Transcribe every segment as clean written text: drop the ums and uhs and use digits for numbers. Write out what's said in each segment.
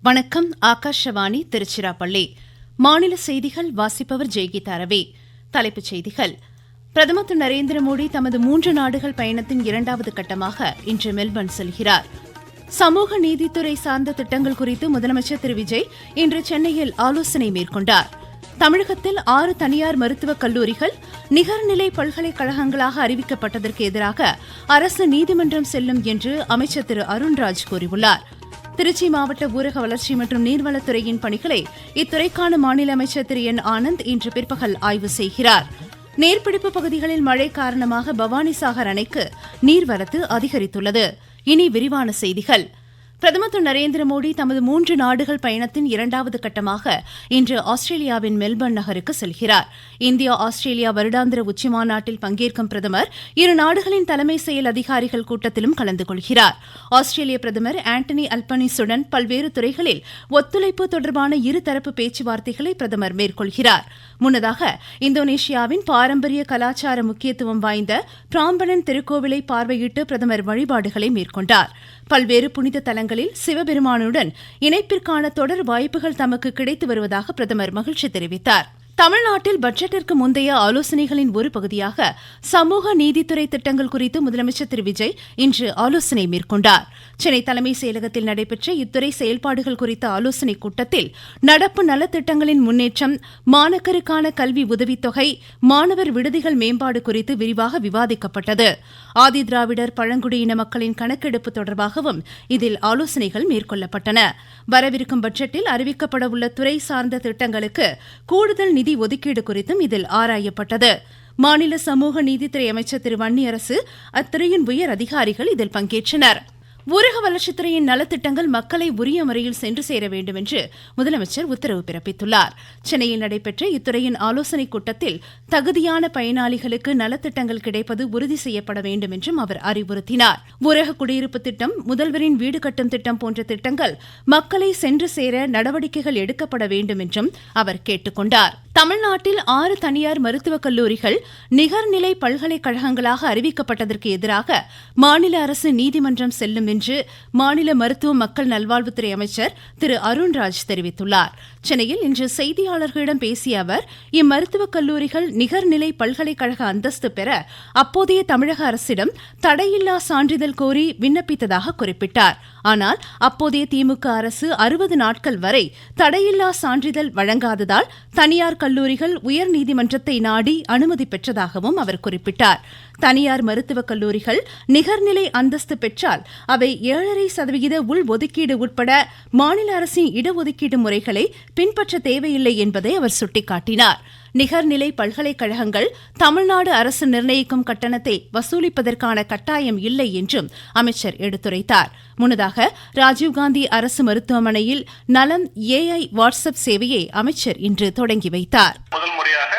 வணக்கம். ஆகாஷவாணி திருச்சிராப்பள்ளி. மாநில செய்திகள் வாசிப்பவர் ஜெய்கீதா ரவி. தலைப்புச் செய்திகள். பிரதமர் திரு நரேந்திர மோடி தமது 3 நாடுகள் பயணத்தின் 2வது கட்டமாக இன்று மெல்பர்ன் செல்கிறார். சமூக நீதித்துறை சார்ந்த திட்டங்கள் குறித்து முதலமைச்சர் திரு விஜய் இன்று சென்னையில் ஆலோசனை மேற்கொண்டார். தமிழகத்தில் 6 தனியார் மருத்துவக் கல்லூரிகள் நிகர்நிலை பல்கலைக்கழகங்களாக அறிவிக்கப்பட்டதற்கு எதிராக அரசு நீதிமன்றம் செல்லும் என்று அமைச்சர் திரு அருண்ராஜ் கூறியுள்ளார். திருச்சி மாவட்ட ஊரக வளர்ச்சி மற்றும் நீர்வளத்துறையின் பணிகளை இத்துறைக்கான மாநில அமைச்சர் திரு என் ஆனந்த் இன்று பிற்பகல் ஆய்வு செய்கிறார். நீர்பிடிப்பு பகுதிகளில் மழை காரணமாக பவானிசாகர் அணைக்கு நீர்வரத்து அதிகரித்துள்ளது. இனி விரிவான செய்திகள். பிரதமர் திரு நரேந்திர மோடி தமது 3 நாடுகள் பயணத்தின் 2வது கட்டமாக இன்று ஆஸ்திரேலியாவின் மெல்பர்ன் நகருக்கு செல்கிறார். இந்தியா ஆஸ்திரேலியா வருடாந்திர உச்சிமாநாட்டில் பங்கேற்கும் பிரதமர் இரு நாடுகளின் தலைமை செயல் அதிகாரிகள் கூட்டத்திலும் கலந்து கொள்கிறார். ஆஸ்திரேலிய பிரதமர் ஆண்டனி அல்பனீசுடன் பல்வேறு துறைகளில் ஒத்துழைப்பு தொடர்பான இருதரப்பு பேச்சுவார்த்தைகளை பிரதமர் மேற்கொள்கிறார். முன்னதாக இந்தோனேஷியாவின் பாரம்பரிய கலாச்சார முக்கியத்துவம் வாய்ந்த பிராம்பனன் திருக்கோவிலை பார்வையிட்டு பிரதமர் வழிபாடுகளை மேற்கொண்டார். பல்வேறு புனித தலங்களில் சிவபெருமானுடன் இணைப்பிற்கான தொடர் வாய்ப்புகள் தமக்கு கிடைத்து வருவதாக பிரதமர் மகிழ்ச்சி தெரிவித்தார். தமிழ்நாட்டில் பட்ஜெட்டிற்கு முந்தைய ஆலோசனைகளின் ஒரு பகுதியாக சமூக நீதித்துறை திட்டங்கள் குறித்து முதலமைச்சர் திரு விஜய் இன்று ஆலோசனை மேற்கொண்டார். சென்னை தலைமைச் செயலகத்தில் நடைபெற்ற இத்துறை செயல்பாடுகள் குறித்த ஆலோசனைக் கூட்டத்தில் நடப்பு நலத்திட்டங்களின் முன்னேற்றம், மாணக்கருக்கான கல்வி உதவித்தொகை, மாணவர் விடுதிகள் மேம்பாடு குறித்து விரிவாக விவாதிக்கப்பட்டது. ஆதிதிராவிடர் பழங்குடியின மக்களின் கணக்கெடுப்பு தொடர்பாகவும் இதில் ஆலோசனைகள் மேற்கொள்ளப்பட்டன. வரவிருக்கும் பட்ஜெட்டில் அறிவிக்கப்படவுள்ள துறை சார்ந்த திட்டங்களுக்கு கூடுதல் நிதி ஒதுக்கீடு குறித்தும் இதில் ஆராயப்பட்டது. மாநில சமூக நீதித்துறை அமைச்சர் திரு வன்னியரசு, அத்துறையின் உயர் அதிகாரிகள் இதில் பங்கேற்றனர். ஊரக வளர்ச்சித்துறையின் நலத்திட்டங்கள் மக்களை உரிய முறையில் சென்று சேர வேண்டும் என்று முதலமைச்சர் உத்தரவு பிறப்பித்துள்ளார். சென்னையில் நடைபெற்ற இத்துறையின் ஆலோசனைக் கூட்டத்தில் தகுதியான பயனாளிகளுக்கு நலத்திட்டங்கள் கிடைப்பது உறுதி செய்யப்பட வேண்டும் என்றும் அவர் அறிவுறுத்தினார். ஊரக குடியிருப்பு திட்டம், முதல்வரின் வீடு கட்டும் திட்டம் போன்ற திட்டங்கள் மக்களை சென்று சேர நடவடிக்கைகள் எடுக்கப்பட வேண்டும் என்றும் அவர் கேட்டுக் கொண்டார். தமிழ்நாட்டில் 6 தனியார் மருத்துவக் கல்லூரிகள் நிகர்நிலை பல்கலைக்கழகங்களாக அறிவிக்கப்பட்டதற்கு எதிராக மாநில அரசு நீதிமன்றம் செல்லும் என்று மாநில மருத்துவ மக்கள் நல்வாழ்வுத்துறை அமைச்சர் திரு அருண்ராஜ் தெரிவித்துள்ளார். சென்னையில் இன்று செய்தியாளர்களிடம் பேசிய அவர், இம்மருத்துவக் கல்லூரிகள் நிகர்நிலை பல்கலைக்கழக அந்தஸ்து பெற அப்போதைய தமிழக அரசிடம் தடையில்லா சான்றிதழ் கோரி விண்ணப்பித்ததாக குறிப்பிட்டார். ஆனால் அப்போதைய திமுக அரசு 60 நாட்கள் வரை தடையில்லா சான்றிதழ் வழங்காததால் தனியார் கல்லூரிகள் உயர்நீதிமன்றத்தை நாடி அனுமதி பெற்றதாகவும் அவர் குறிப்பிட்டார். தனியார் மருத்துவக் கல்லூரிகள் நிகர்நிலை அந்தஸ்து பெற்றால் அவை 7.5% உள் ஒதுக்கீடு உட்பட மாநில அரசின் இடஒதுக்கீடு முறைகளை பின்பற்ற தேவையில்லை என்பதை அவர் சுட்டிக்காட்டினார். நிகர்நிலை பல்கலைக்கழகங்கள் தமிழ்நாடு அரசு நிர்ணயிக்கும் கட்டணத்தை வசூலிப்பதற்கான கட்டாயம் இல்லை என்றும் அமைச்சர் எடுத்துரைத்தார். முன்னதாக ராஜீவ்காந்தி அரசு மருத்துவமனையில் நலம் AI வாட்ஸ்அப் சேவையை அமைச்சர் இன்று தொடங்கி வைத்தார். முதல் முறையாக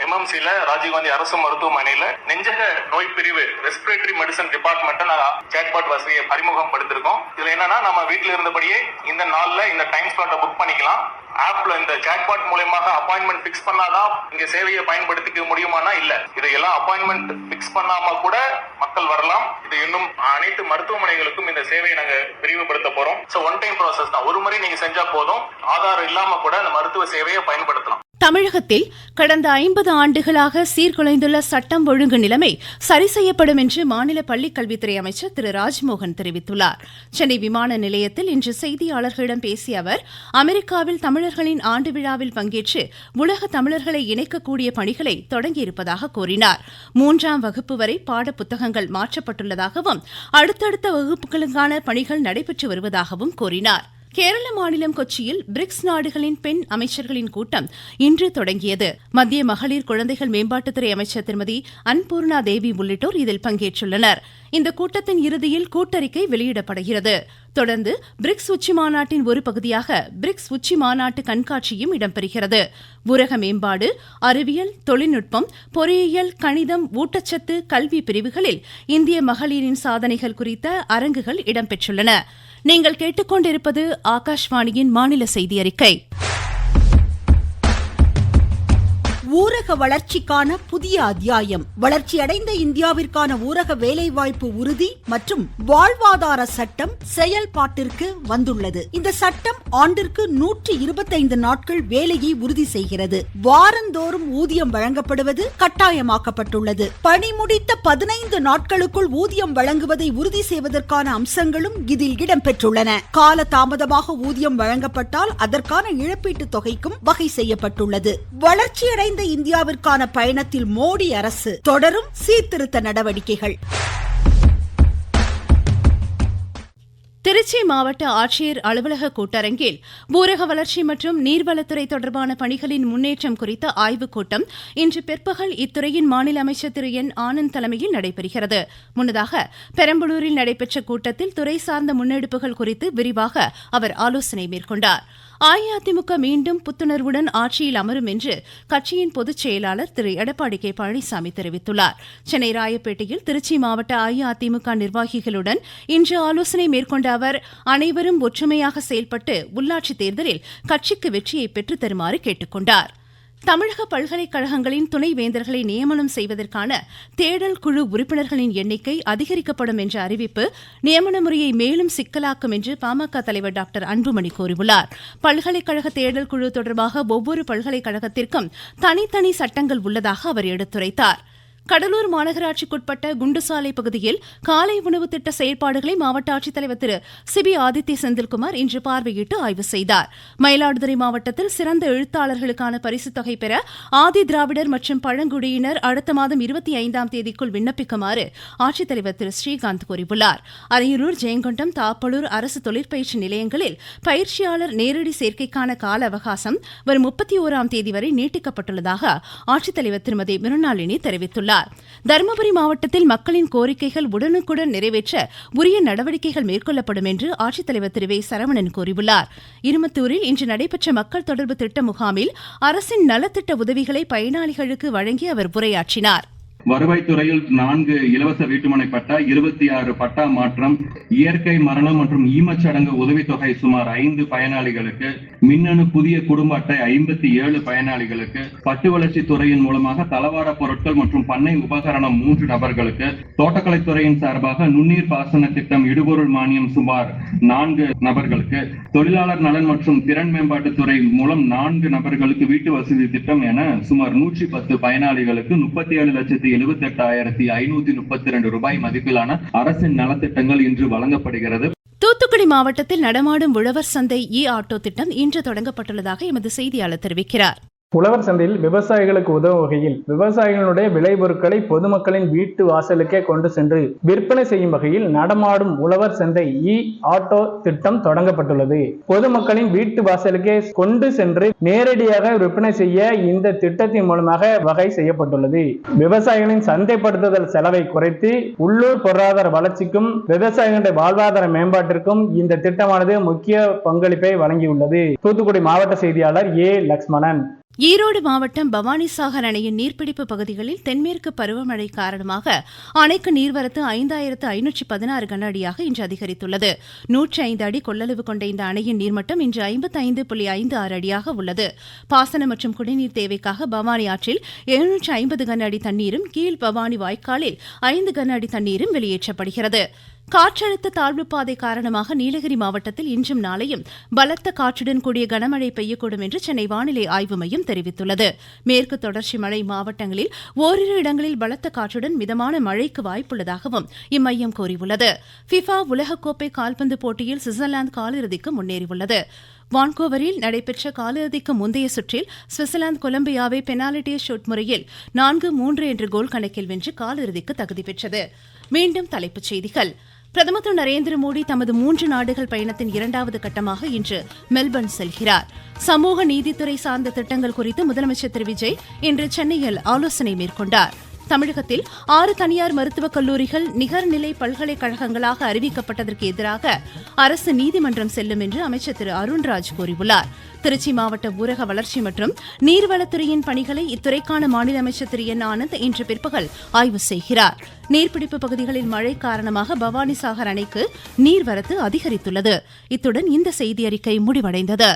MMCல ராஜீவ்காந்தி அரசு மருத்துவமனையில நெஞ்சக நோய் பிரிவு ரெஸ்பிரேட்டரி மெடிசன் டிபார்ட்மெண்ட் சேட்பாட் வசதியை அறிமுகப்படுத்திருக்கோம். இதுல என்னன்னா, நம்ம வீட்டில இருந்தபடியே இந்த நாள்ல இந்த டைம் ஸ்லாட்டை புக் பண்ணிக்கலாம். ஆப்ல இந்த சாட்பாட் மூலமாக அப்பாயின்மெண்ட் பிக்ஸ் பண்ணாதான் இங்க சேவையை பயன்படுத்திக்க முடியுமானா இல்ல, இதையெல்லாம் அப்பாயின்மெண்ட் பிக்ஸ் பண்ணாம கூட மக்கள் வரலாம். இது இன்னும் அனைத்து மருத்துவமனைகளுக்கும் இந்த சேவையை நாங்க விரிவுபடுத்த போறோம். ஒன் டைம் ப்ராசஸ் தான், ஒரு முறை நீங்க செஞ்சா போதும். ஆதாரம் இல்லாம கூட அந்த மருத்துவ சேவையை பயன்படுத்தலாம். தமிழகத்தில் கடந்த 50 ஆண்டுகளாக சீர்குலைந்துள்ள சட்டம் ஒழுங்கு நிலைமை சரி செய்யப்படும் என்று மாநில பள்ளிக்கல்வித்துறை அமைச்சர் திரு ராஜ்மோகன் தெரிவித்துள்ளார். சென்னை விமான நிலையத்தில் இன்று செய்தியாளர்களிடம் பேசிய அவர், அமெரிக்காவில் தமிழர்களின் ஆண்டு விழாவில் பங்கேற்று உலக தமிழர்களை இணைக்கக்கூடிய பணிகளை தொடங்கியிருப்பதாக கூறினார். 3ஆம் வகுப்பு வரை பாடப்புத்தகங்கள் மாற்றப்பட்டுள்ளதாகவும் அடுத்தடுத்த வகுப்புகளுக்கான பணிகள் நடைபெற்று வருவதாகவும் கூறினார். கேரள மாநிலம் கொச்சியில் பிரிக்ஸ் நாடுகளின் பெண் அமைச்சர்களின் கூட்டம் இன்று தொடங்கியது. மத்திய மகளிர் குழந்தைகள் மேம்பாட்டுத்துறை அமைச்சர் திருமதி அன்பூர்ணா தேவி உள்ளிட்டோர் இதில் பங்கேற்றுள்ளனர். இந்த கூட்டத்தின் இறுதியில் கூட்டறிக்கை வெளியிடப்படுகிறது. தொடர்ந்து பிரிக்ஸ் உச்சி மாநாட்டின் ஒரு பகுதியாக பிரிக்ஸ் உச்சி மாநாட்டு கண்காட்சியும் இடம்பெறுகிறது. ஊரக மேம்பாடு, அறிவியல், தொழில்நுட்பம், பொறியியல், கணிதம், ஊட்டச்சத்து, கல்வி பிரிவுகளில் இந்திய மகளிரின் சாதனைகள் குறித்த அரங்குகள் இடம்பெற்றுள்ளன. நீங்கள் கேட்டுக்கொண்டிருப்பது ஆகாஷ்வாணியின் மாநில செய்தி அறிக்கை. ஊரக வளர்ச்சிக்கான புதிய அத்தியாயம். வளர்ச்சியடைந்த இந்தியாவிற்கான ஊரக வேலைவாய்ப்பு உறுதி மற்றும் வாழ்வாதார சட்டம் செயல்பாட்டிற்கு வந்துள்ளது. இந்த சட்டம் ஆண்டிற்கு 125 நாட்கள் வேலையை உறுதி செய்கிறது. வாரந்தோறும் ஊதியம் வழங்கப்படுவது கட்டாயமாக்கப்பட்டுள்ளது. பணி முடித்த 15 நாட்களுக்குள் ஊதியம் வழங்குவதை உறுதி செய்வதற்கான அம்சங்களும் இதில் இடம்பெற்றுள்ளன. கால தாமதமாக ஊதியம் வழங்கப்பட்டால் அதற்கான இழப்பீட்டுத் தொகைக்கும் வகை செய்யப்பட்டுள்ளது. வளர்ச்சியடைந்த இந்தியாவிற்கான பயணத்தில் மோடி அரசு தொடரும் சீர்திருத்த நடவடிக்கைகள். திருச்சி மாவட்ட ஆட்சியர் அலுவலக கூட்டரங்கில் ஊரக வளர்ச்சி மற்றும் நீர்வளத்துறை தொடர்பான பணிகளின் முன்னேற்றம் குறித்த ஆய்வுக் கூட்டம் இன்று பிற்பகல் இத்துறையின் மாநில அமைச்சர் திரு என் ஆனந்த் தலைமையில் நடைபெறுகிறது. முன்னதாக பெரம்பலூரில் நடைபெற்ற கூட்டத்தில் துறை சார்ந்த முன்னெடுப்புகள் குறித்து விரிவாக அவர் ஆலோசனை மேற்கொண்டார். அஇஅதிமுக மீண்டும் புத்துணர்வுடன் ஆட்சியில் அமரும் என்று கட்சியின் பொதுச் செயலாளர் திரு எடப்பாடி கே பழனிசாமி தெரிவித்துள்ளார். சென்னை ராயப்பேட்டையில் திருச்சி மாவட்ட அஇஅதிமுக நிர்வாகிகளுடன் இன்று ஆலோசனை மேற்கொண்ட அவர் அனைவரும் ஒற்றுமையாக செயல்பட்டு உள்ளாட்சித் தேர்தலில் கட்சிக்கு வெற்றியை பெற்றுத் தருமாறு கேட்டுக் கொண்டார். தமிழக பல்கலைக்கழகங்களின் துணைவேந்தர்களை நியமனம் செய்வதற்கான தேடல் குழு உறுப்பினர்களின் எண்ணிக்கை அதிகரிக்கப்படும் என்ற அறிவிப்பு நியமன முறையை மேலும் சிக்கலாக்கும் என்று பாமக தலைவர் டாக்டர் அன்புமணி கூறியுள்ளார். பல்கலைக்கழக தேடல் குழு தொடர்பாக ஒவ்வொரு பல்கலைக்கழகத்திற்கும் தனித்தனி சட்டங்கள் உள்ளதாக அவர் எடுத்துரைத்தார். கடலூர் மாநகராட்சிக்குட்பட்ட குண்டுசாலை பகுதியில் காலை உணவு திட்ட செயல்பாடுகளை மாவட்ட ஆட்சித்தலைவர் திரு சிபி ஆதித்ய செந்தில்குமார் இன்று பார்வையிட்டு ஆய்வு செய்தார். மயிலாடுதுறை மாவட்டத்தில் சிறந்த எழுத்தாளர்களுக்கான பரிசுத் தொகை பெற ஆதி திராவிடர் மற்றும் பழங்குடியினர் அடுத்த மாதம் 25ஆம் தேதிக்குள் விண்ணப்பிக்குமாறு ஆட்சித்தலைவர் திரு ஸ்ரீகாந்த் கூறியுள்ளார். அரியலூர், ஜெயங்கொண்டம், தாப்பலூர் அரசு தொழிற்பயிற்சி நிலையங்களில் பயிற்சியாளர் நேரடி சேர்க்கைக்கான கால அவகாசம் வரும் 31ஆம் தேதி வரை நீட்டிக்கப்பட்டுள்ளதாக ஆட்சித்தலைவர் திருமதி மிருணாளினி தெரிவித்துள்ளார். தருமபுரி மாவட்டத்தில் மக்களின் கோரிக்கைகள் உடனுக்குடன் நிறைவேற்ற உரிய நடவடிக்கைகள் மேற்கொள்ளப்படும் என்று ஆட்சித்தலைவர் திரு வே சரவணன் கூறியுள்ளார். இருமத்தூரில் இன்று நடைபெற்ற மக்கள் தொடர்பு திட்ட முகாமில் அரசின் நலத்திட்ட உதவிகளை பயனாளிகளுக்கு வழங்கி அவர் உரையாற்றினார். வருவாய்த்துறையில் 4 இலவச வீட்டுமனை பட்டா, 26 பட்டா மாற்றம், இயற்கை மரணம் மற்றும் ஈமச்சடங்கு உதவித்தொகை சுமார் 5 பயனாளிகளுக்கு, மின்னணு புதிய குடும்ப அட்டை 57 பயனாளிகளுக்கு, பட்டு வளர்ச்சி துறையின் மூலமாக தளவாட பொருட்கள் மற்றும் பண்ணை உபகரணம் 3 நபர்களுக்கு, தோட்டக்கலைத்துறையின் சார்பாக நுண்ணீர் பாசன திட்டம் இடுபொருள் மானியம் சுமார் 4 நபர்களுக்கு, தொழிலாளர் நலன் மற்றும் திறன் மேம்பாட்டுத்துறை மூலம் 4 நபர்களுக்கு வீட்டு வசதி திட்டம் என சுமார் 110 பயனாளிகளுக்கு 37,78,532 ரூபாய் மதிப்பிலான அரசின் நலத்திட்டங்கள் இன்று வழங்கப்படுகிறது. தூத்துக்குடி மாவட்டத்தில் நடமாடும் உழவர் சந்தை ஆட்டோ திட்டம் இன்று தொடங்கப்பட்டுள்ளதாக எமது செய்தியாளர் தெரிவிக்கிறார். உழவர் சந்தையில் விவசாயிகளுக்கு உதவும் வகையில் விவசாயிகளுடைய விளைபொருட்களை பொதுமக்களின் வீட்டு வாசலுக்கே கொண்டு சென்று விற்பனை செய்யும் வகையில் நடமாடும் உழவர் சந்தை ஆட்டோ திட்டம் தொடங்கப்பட்டுள்ளது. பொதுமக்களின் வீட்டு வாசலுக்கே கொண்டு சென்று நேரடியாக விற்பனை செய்ய இந்த திட்டத்தின் மூலமாக வகை செய்யப்பட்டுள்ளது. விவசாயிகளின் சந்தைப்படுத்துதல் செலவை குறைத்து உள்ளூர் பொருளாதார வளர்ச்சிக்கும் விவசாயிகளுடைய வாழ்வாதார மேம்பாட்டிற்கும் இந்த திட்டமானது முக்கிய பங்களிப்பை வழங்கியுள்ளது. தூத்துக்குடி மாவட்ட செய்தியாளர் ஏ லக்ஷ்மணன். ஈரோடு மாவட்டம் பவானிசாகர் அணையின் நீர்பிடிப்பு பகுதிகளில் தென்மேற்கு பருவமழை காரணமாக அணைக்கு நீர்வரத்து 5,516 கன அடியாக இன்று அதிகரித்துள்ளது. 105 அடி கொள்ளளவு கொண்ட இந்த அணையின் நீர்மட்டம் இன்று 55.56 அடியாக உள்ளது. பாசன மற்றும் குடிநீர் தேவைக்காக பவானி ஆற்றில் 750 கன அடி தண்ணீரும், கீழ் பவானி வாய்க்காலில் 5 கன அடி தண்ணீரும் வெளியேற்றப்படுகிறது. காற்றழுத்த தாழ்வுப்பாதை காரணமாக நீலகிரி மாவட்டத்தில் இன்றும் நாளையும் பலத்த காற்றுடன் கூடிய கனமழை பெய்யக்கூடும் என்று சென்னை வானிலை ஆய்வு மையம் தெரிவித்துள்ளது. மேற்கு தொடர்ச்சி மழை மாவட்டங்களில் ஓரிரு இடங்களில் பலத்த காற்றுடன் மிதமான மழைக்கு வாய்ப்புள்ளதாகவும் இம்மையம் கூறியுள்ளது. ஃபிஃபா உலகக்கோப்பை கால்பந்து போட்டியில் சுவிட்சர்லாந்து காலிறுதிக்கு முன்னேறியுள்ளது. வான்கோவரில் நடைபெற்ற காலிறுதிக்கு முந்தைய சுற்றில் சுவிட்சர்லாந்து கொலம்பியாவை பெனால்டி ஷூட் முறையில் 4-3 என்ற கோல் கணக்கில் வென்று காலிறுதிக்கு தகுதி பெற்றது. மீண்டும் தலைப்புச் செய்திகள். பிரதமர் திரு நரேந்திர மோடி தமது 3 நாடுகள் பயணத்தின் 2வது கட்டமாக இன்று மெல்பர்ன் செல்கிறார். சமூக நீதித்துறை சார்ந்த திட்டங்கள் குறித்து முதலமைச்சர் திரு விஜய் இன்று சென்னையில் ஆலோசனை மேற்கொண்டார். தமிழகத்தில் 6 தனியார் மருத்துவக் கல்லூரிகள் நிகர்நிலை பல்கலைக்கழகங்களாக அறிவிக்கப்பட்டதற்கு எதிராக அரசு நீதிமன்றம் செல்லும் என்று அமைச்சர் திரு அருண்ராஜ் கூறியுள்ளார். திருச்சி மாவட்ட ஊரக வளர்ச்சி மற்றும் நீர்வளத்துறையின் பணிகளை இத்துறைக்கான மாநில அமைச்சர் திரு என் ஆனந்த் இன்று பிற்பகல் ஆய்வு செய்கிறார். நீர்பிடிப்பு பகுதிகளில் மழை காரணமாக பவானிசாகர் அணைக்கு நீர்வரத்து அதிகரித்துள்ளது. இத்துடன் இந்த செய்தியறிக்கை முடிவடைந்தது.